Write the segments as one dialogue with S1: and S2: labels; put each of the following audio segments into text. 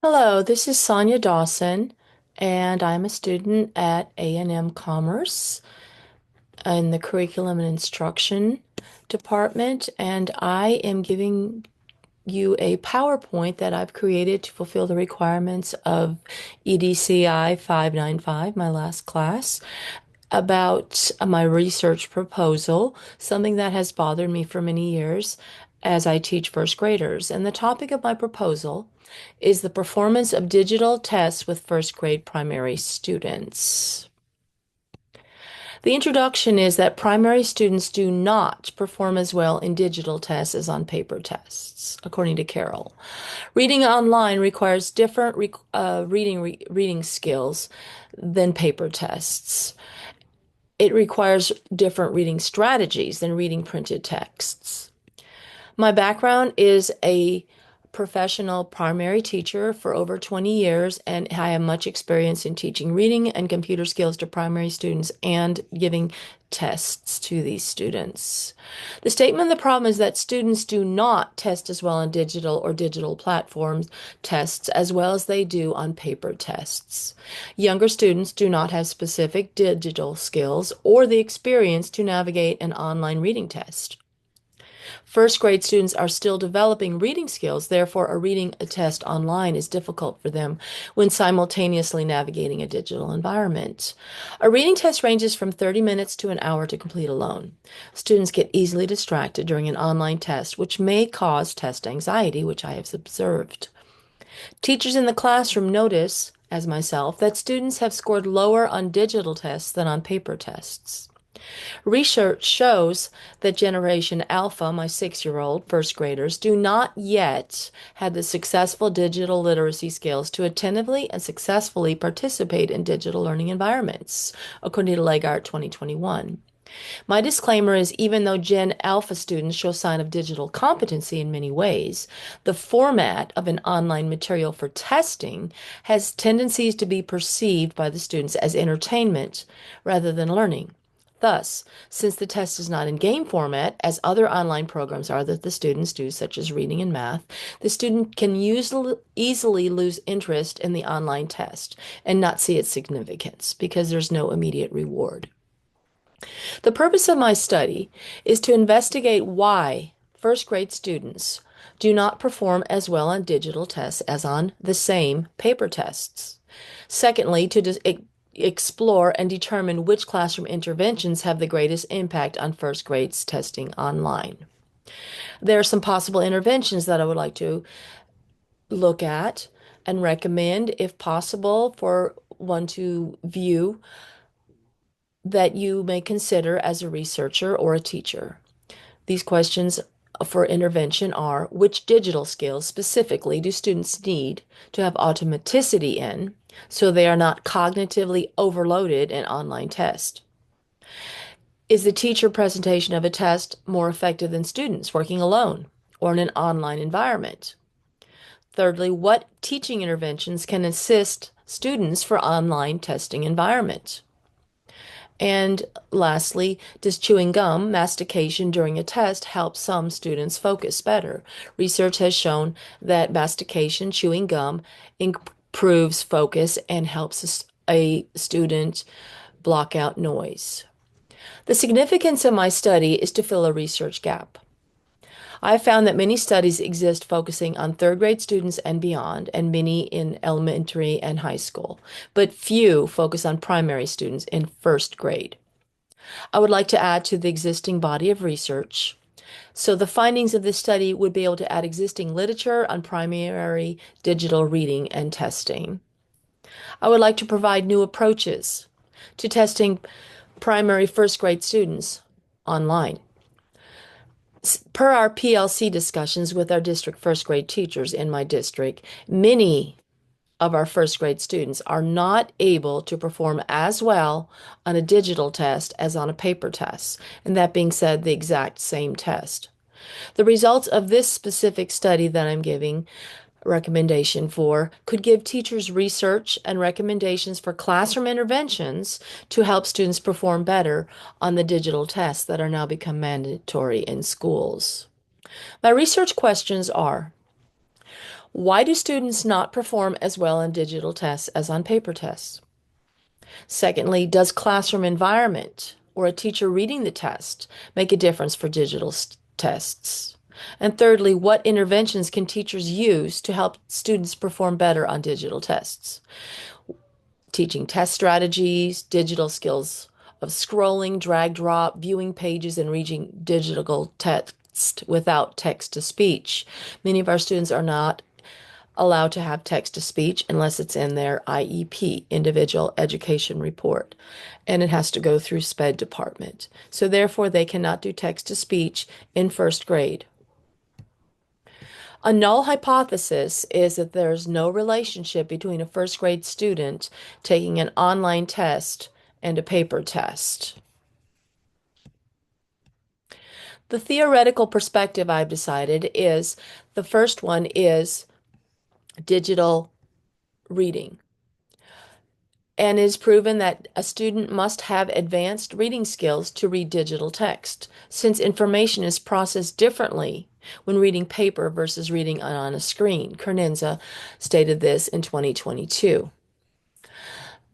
S1: Hello, this is Sonia Dawson, and I'm a student at A&M Commerce in the Curriculum and Instruction Department, and I am giving you a PowerPoint that I've created to fulfill the requirements of EDCI 595, my last class, about my research proposal, something that has bothered me for many years as I teach first graders. And the topic of my proposal is the performance of digital tests with first grade primary students. The introduction is that primary students do not perform as well in digital tests as on paper tests, according to Carroll. Reading online requires different reading skills than paper tests. It requires different reading strategies than reading printed texts. My background is a professional primary teacher for over 20 years, and I have much experience in teaching reading and computer skills to primary students and giving tests to these students. The statement of the problem is that students do not test as well on digital or digital platforms tests as well as they do on paper tests. Younger students do not have specific digital skills or the experience to navigate an online reading test. First grade students are still developing reading skills, therefore, a test online is difficult for them when simultaneously navigating a digital environment. A reading test ranges from 30 minutes to an hour to complete alone. Students get easily distracted during an online test, which may cause test anxiety, which I have observed. Teachers in the classroom notice, as myself, that students have scored lower on digital tests than on paper tests. Research shows that Generation Alpha, my 6-year-old first graders, do not yet have the successful digital literacy skills to attentively and successfully participate in digital learning environments, according to Legart 2021. My disclaimer is even though Gen Alpha students show sign of digital competency in many ways, the format of an online material for testing has tendencies to be perceived by the students as entertainment rather than learning. Thus, since the test is not in game format, as other online programs are that the students do, such as reading and math, the student can easily lose interest in the online test and not see its significance because there's no immediate reward. The purpose of my study is to investigate why first grade students do not perform as well on digital tests as on the same paper tests. Secondly, to explore and determine which classroom interventions have the greatest impact on first grades testing online. There are some possible interventions that I would like to look at and recommend, if possible, for one to view that you may consider as a researcher or a teacher. These questions for intervention are: which digital skills specifically do students need to have automaticity in so they are not cognitively overloaded in online tests? Is the teacher presentation of a test more effective than students working alone or in an online environment? Thirdly, what teaching interventions can assist students for online testing environment? And lastly, does chewing gum mastication during a test help some students focus better? Research has shown that mastication, chewing gum, improves focus and helps a student block out noise. The significance of my study is to fill a research gap. I found that many studies exist focusing on third grade students and beyond, and many in elementary and high school, but few focus on primary students in first grade. I would like to add to the existing body of research. So the findings of this study would be able to add existing literature on primary digital reading and testing. I would like to provide new approaches to testing primary first grade students online. Per our PLC discussions with our district first grade teachers in my district, many of our first grade students are not able to perform as well on a digital test as on a paper test, and that being said, the exact same test. The results of this specific study that I'm giving recommendation for could give teachers research and recommendations for classroom interventions to help students perform better on the digital tests that are now become mandatory in schools. My research questions are: Why do students not perform as well on digital tests as on paper tests? Secondly, does classroom environment or a teacher reading the test make a difference for digital tests? And thirdly, what interventions can teachers use to help students perform better on digital tests? Teaching test strategies, digital skills of scrolling, drag, drop, viewing pages, and reading digital text without text to speech. Many of our students are not allowed to have text to speech unless it's in their IEP, Individual Education Report, and it has to go through SPED department. So therefore, they cannot do text to speech in first grade. A null hypothesis is that there's no relationship between a first grade student taking an online test and a paper test. The theoretical perspective I've decided is the first one is digital reading. And it is proven that a student must have advanced reading skills to read digital text, since information is processed differently when reading paper versus reading on a screen. Kernenza stated this in 2022.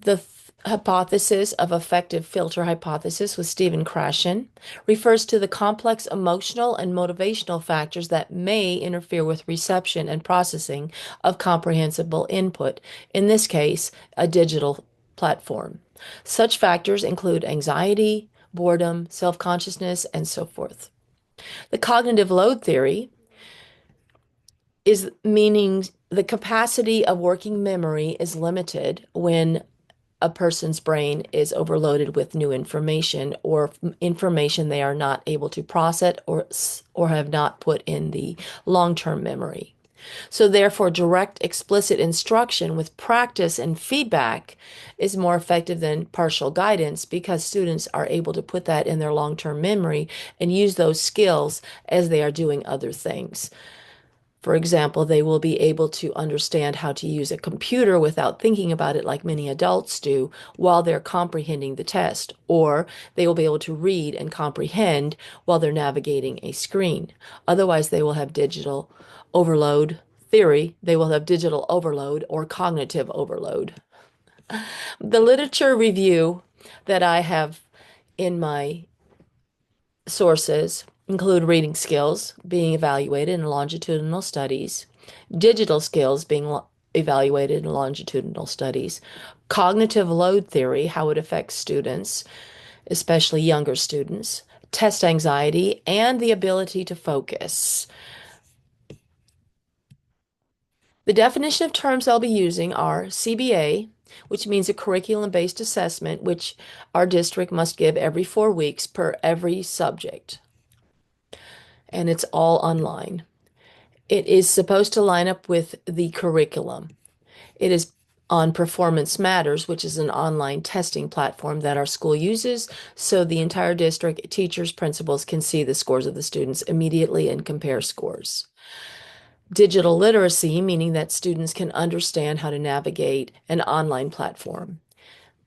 S1: The hypothesis of affective filter hypothesis with Stephen Krashen refers to the complex emotional and motivational factors that may interfere with reception and processing of comprehensible input, in this case, a digital platform. Such factors include anxiety, boredom, self-consciousness, and so forth. The cognitive load theory is meaning the capacity of working memory is limited when a person's brain is overloaded with new information or information they are not able to process or have not put in the long-term memory. So therefore, direct explicit instruction with practice and feedback is more effective than partial guidance because students are able to put that in their long-term memory and use those skills as they are doing other things. For example, they will be able to understand how to use a computer without thinking about it like many adults do while they're comprehending the test, or they will be able to read and comprehend while they're navigating a screen. Otherwise, they will have digital overload theory, they will have digital overload or cognitive overload. The literature review that I have in my sources include reading skills being evaluated in longitudinal studies, digital skills being evaluated in longitudinal studies, cognitive load theory, how it affects students, especially younger students, test anxiety, and the ability to focus. The definition of terms I'll be using are CBA, which means a curriculum-based assessment, which our district must give every 4 weeks per every subject. And it's all online. It is supposed to line up with the curriculum. It is on Performance Matters, which is an online testing platform that our school uses, so the entire district, teachers, principals can see the scores of the students immediately and compare scores. Digital literacy, meaning that students can understand how to navigate an online platform.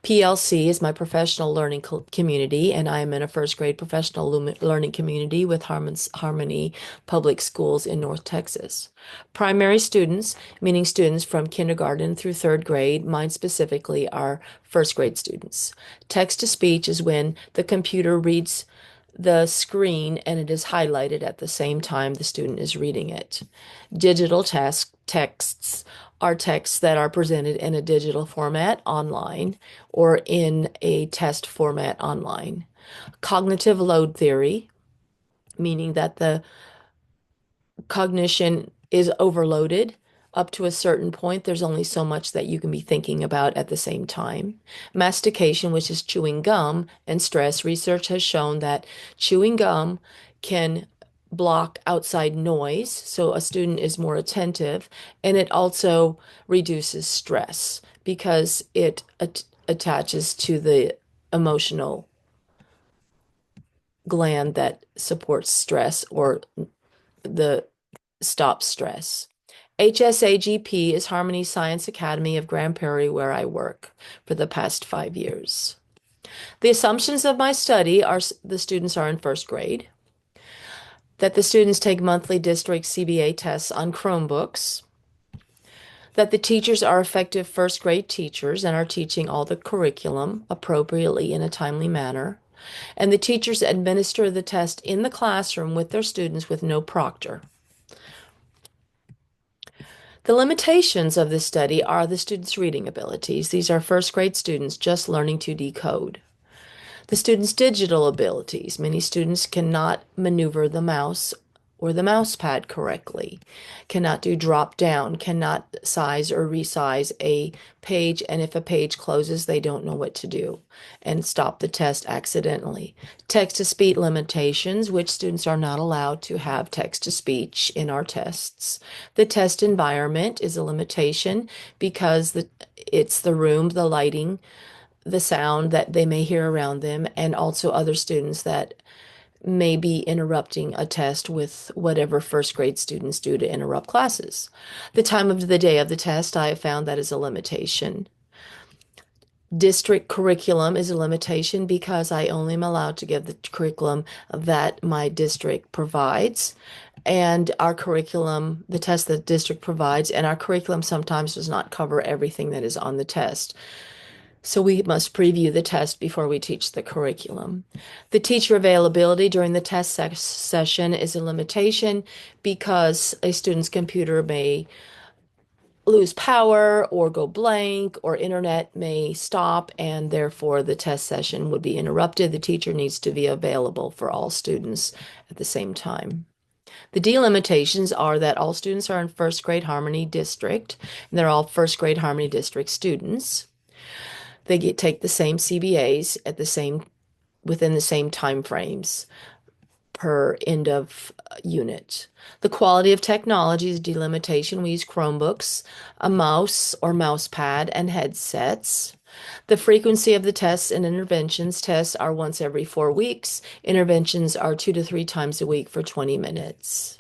S1: PLC is my professional learning community, and I am in a first grade professional learning community with Harmony Public Schools in North Texas. Primary students, meaning students from kindergarten through third grade, mine specifically are first grade students. Text to speech is when the computer reads the screen and it is highlighted at the same time the student is reading it. Digital texts are texts that are presented in a digital format online or in a test format online. Cognitive load theory, meaning that the cognition is overloaded. Up to a certain point, there's only so much that you can be thinking about at the same time. Mastication, which is chewing gum, and stress. Research has shown that chewing gum can block outside noise, so a student is more attentive, and it also reduces stress because it attaches to the emotional gland that supports stress or the stop stress. HSAGP is Harmony Science Academy of Grand Prairie, where I work for the past 5 years. The assumptions of my study are the students are in first grade, that the students take monthly district CBA tests on Chromebooks, That the teachers are effective first grade teachers and are teaching all the curriculum appropriately in a timely manner. And the teachers administer the test in the classroom with their students with no proctor. The limitations of this study are the students' reading abilities. These are first grade students just learning to decode. The students' digital abilities. Many students cannot maneuver the mouse or the mouse pad correctly, cannot do drop down, cannot size or resize a page, and if a page closes, they don't know what to do and stop the test accidentally. Text to speech limitations, which students are not allowed to have text to speech in our tests. The test environment is a limitation because it's the room, the lighting, the sound that they may hear around them, and also other students that may be interrupting a test with whatever first grade students do to interrupt classes. The time of the day of the test, I have found that is a limitation. District curriculum is a limitation because I only am allowed to give the curriculum that my district provides. And our curriculum, the test that the district provides, and our curriculum sometimes does not cover everything that is on the test. So we must preview the test before we teach the curriculum. The teacher availability during the test session is a limitation because a student's computer may lose power or go blank, or internet may stop, and therefore the test session would be interrupted. The teacher needs to be available for all students at the same time. The delimitations are that all students are in first grade Harmony District, and they're all first grade Harmony District students. They take the same CBAs within the same time frames per end of unit. The quality of technology is delimitation. We use Chromebooks, a mouse or mouse pad, and headsets. The frequency of the tests and interventions. Tests are once every 4 weeks. Interventions are 2 to 3 times a week for 20 minutes.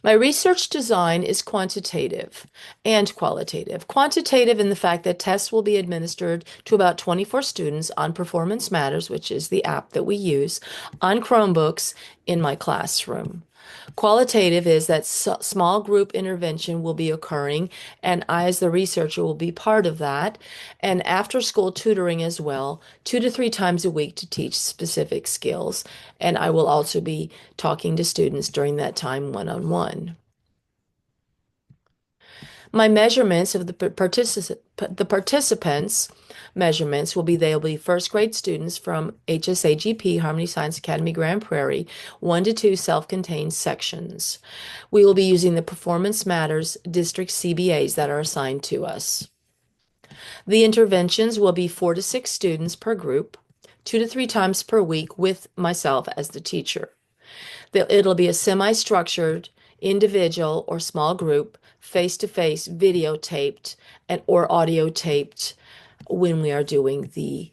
S1: My research design is quantitative and qualitative. Quantitative in the fact that tests will be administered to about 24 students on Performance Matters, which is the app that we use, on Chromebooks in my classroom. Qualitative is that small group intervention will be occurring, and I, as the researcher, will be part of that, and after school tutoring as well, 2 to 3 times a week to teach specific skills, and I will also be talking to students during that time one-on-one. My measurements of the participants measurements will be they'll be first grade students from HSAGP, Harmony Science Academy Grand Prairie, 1 to 2 self-contained sections. We will be using the Performance Matters district CBAs that are assigned to us. The interventions will be 4 to 6 students per group, 2 to 3 times per week with myself as the teacher. It'll be a semi-structured, individual or small group, face-to-face, videotaped or audio taped when we are doing the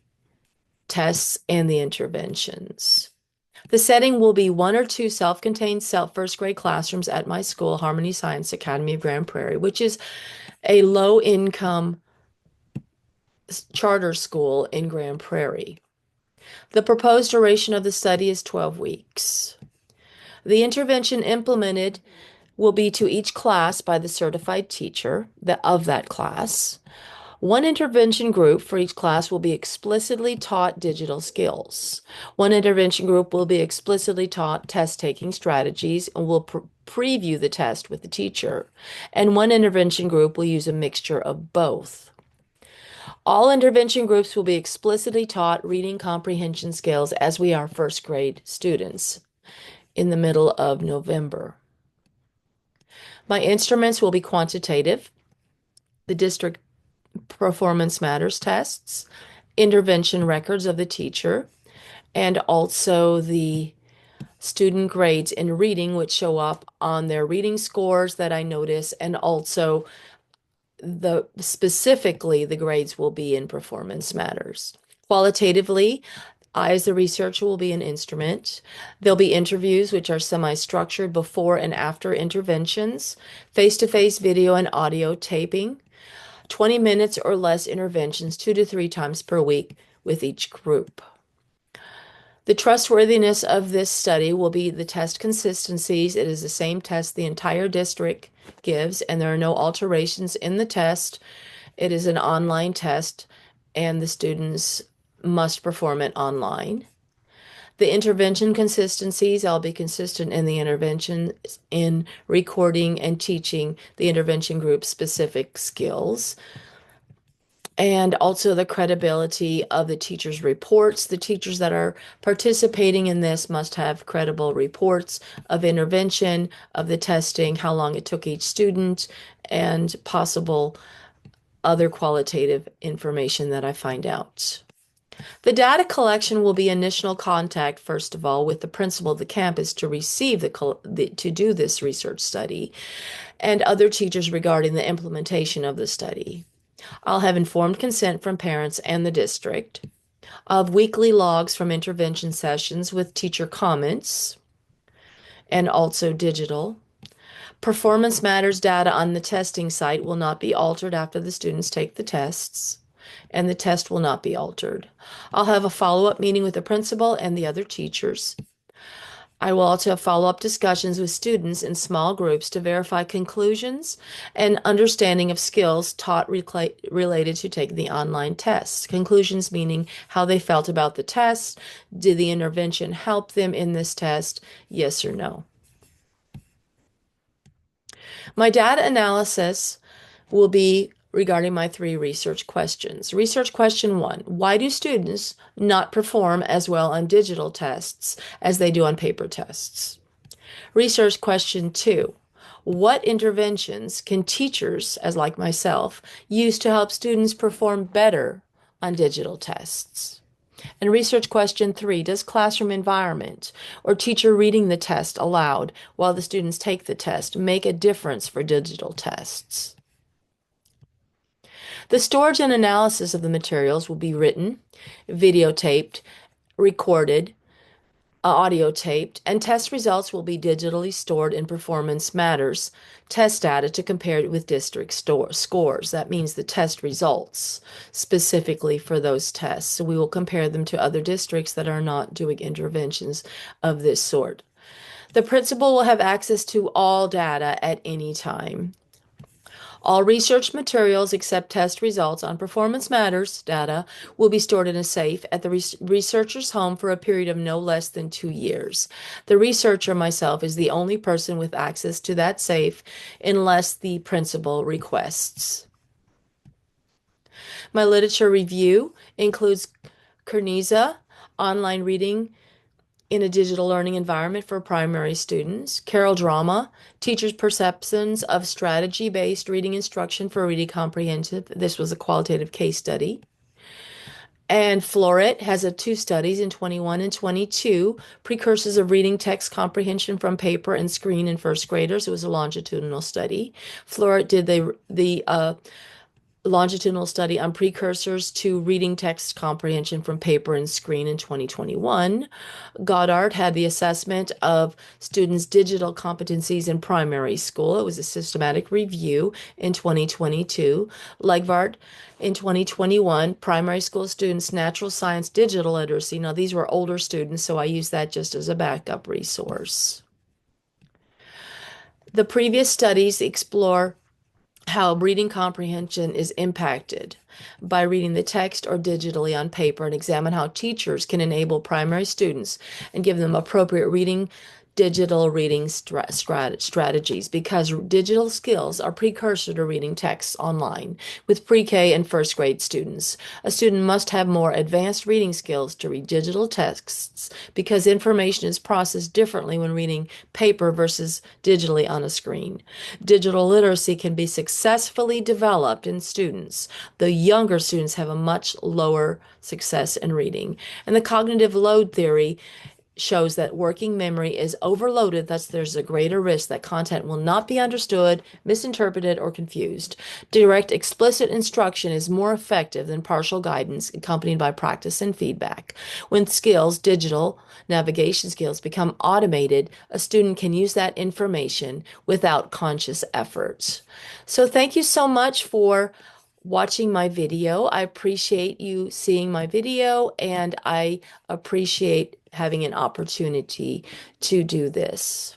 S1: tests and the interventions. The setting will be 1 or 2 self-contained first grade classrooms at my school, Harmony Science Academy of Grand Prairie, which is a low-income charter school in Grand Prairie. The proposed duration of the study is 12 weeks. The intervention implemented will be to each class by the certified teacher of that class. One intervention group for each class will be explicitly taught digital skills. One intervention group will be explicitly taught test-taking strategies and will preview the test with the teacher. And one intervention group will use a mixture of both. All intervention groups will be explicitly taught reading comprehension skills as we are first grade students in the middle of November. My instruments will be quantitative, the district Performance Matters tests, intervention records of the teacher, and also the student grades in reading, which show up on their reading scores that I notice, and also specifically the grades will be in Performance Matters. Qualitatively, I, as the researcher, will be an instrument. There'll be interviews, which are semi-structured before and after interventions, face-to-face video and audio taping, 20 minutes or less interventions 2 to 3 times per week with each group. The trustworthiness of this study will be the test consistencies. It is the same test the entire district gives, and there are no alterations in the test. It is an online test, and the students must perform it online. The intervention consistencies, I'll be consistent in the intervention in recording and teaching the intervention group specific skills. And also the credibility of the teachers' reports. The teachers that are participating in this must have credible reports of intervention, of the testing, how long it took each student, and possible other qualitative information that I find out. The data collection will be initial contact, first of all, with the principal of the campus to receive to do this research study and other teachers regarding the implementation of the study. I'll have informed consent from parents and the district, of weekly logs from intervention sessions with teacher comments, and also digital. Performance matters data on the testing site will not be altered after the students take the tests, and the test will not be altered. I'll have a follow-up meeting with the principal and the other teachers. I will also have follow-up discussions with students in small groups to verify conclusions and understanding of skills taught related to taking the online tests. Conclusions meaning how they felt about the test. Did the intervention help them in this test? Yes or no? My data analysis will be regarding my 3 research questions. Research question 1, why do students not perform as well on digital tests as they do on paper tests? Research question 2, what interventions can teachers, as like myself, use to help students perform better on digital tests? And research question 3, does classroom environment or teacher reading the test aloud while the students take the test make a difference for digital tests? The storage and analysis of the materials will be written, videotaped, recorded, audio taped, and test results will be digitally stored in Performance Matters test data to compare it with district scores. That means the test results specifically for those tests. So we will compare them to other districts that are not doing interventions of this sort. The principal will have access to all data at any time. All research materials except test results on Performance Matters data will be stored in a safe at the researcher's home for a period of no less than 2 years. The researcher, myself, is the only person with access to that safe unless the principal requests. My literature review includes Kernisa, online reading in a digital learning environment for primary students. Carol Drama, teachers' perceptions of strategy-based reading instruction for reading comprehensive. This was a qualitative case study. And Floret has 2 studies in 21 and 22, precursors of reading text comprehension from paper and screen in first graders. It was a longitudinal study. Floret did the longitudinal study on precursors to reading text comprehension from paper and screen in 2021. Goddard had the assessment of students' digital competencies in primary school. It was a systematic review in 2022. Legvart in 2021, primary school students' natural science digital literacy. Now, these were older students, so I use that just as a backup resource. The previous studies explore how reading comprehension is impacted by reading the text or digitally on paper and examine how teachers can enable primary students and give them appropriate digital reading strategies because digital skills are precursor to reading texts online with pre-K and first grade students. A student must have more advanced reading skills to read digital texts because information is processed differently when reading paper versus digitally on a screen. Digital literacy can be successfully developed in students. The younger students have a much lower success in reading. And the cognitive load theory shows that working memory is overloaded, thus there's a greater risk that content will not be understood, misinterpreted, or confused. Direct, explicit instruction is more effective than partial guidance accompanied by practice and feedback. When skills, digital navigation skills, become automated, a student can use that information without conscious effort. So thank you so much for watching my video. I appreciate you seeing my video, and I appreciate having an opportunity to do this.